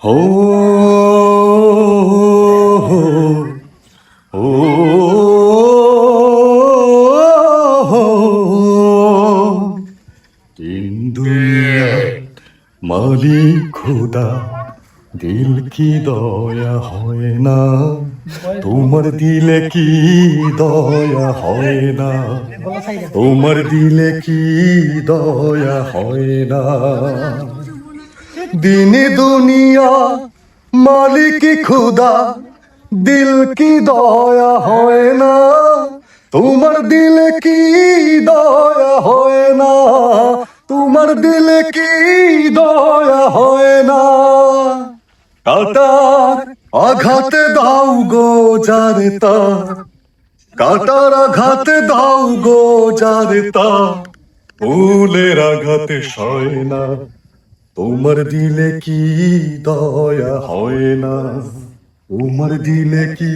हो हो हो তিন দুনিয়ার মালিক খোদা দিল কি দয়া হয় না তোমার দিলে কি দয়া হয় না তোমার দিলে কি দয়া হয় না দিনে দুনিয়া মালিক খুদা দিল কি দয়া হয় না তোমার দিলে কি দয়া হয় না তোমার দিলে কি দয়া হয় না কাটার আঘাতে দাও গো যারে তার কাটার আঘাতে দাও গো যারে তার ফুলের আঘাতে সয় না তোমার দিলে কি দয়া হয় না তোমার দিলে কি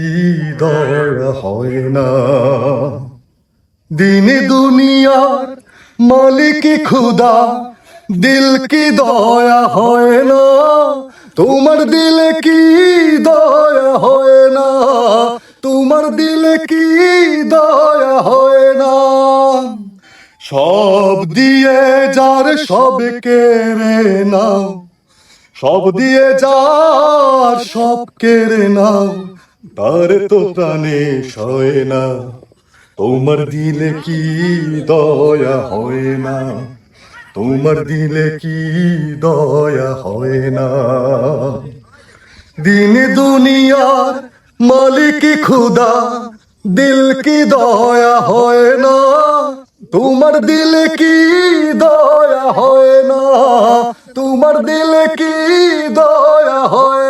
দয়া হয় না দিনে দুনিয়ার মালিক খুদা দিল কি দয়া হয় না তোমার দিলে কি দয়া হয় না তোমার দিলে কি দয়া হয় না সব দিয়ে যার সব কেড়ে নাও সব দিয়ে যার সব কেড়ে নাও তার তো প্রাণে সয় না তোমার দিলে কি দয়া হয় না তোমার দিলে কি দয়া হয় না দিন দুনিয়ার মালিক খুদা দিল কি দয়া হয় না তোমার দিলে কি দয়া হয় না তোমার দিলে কি দয়া হয়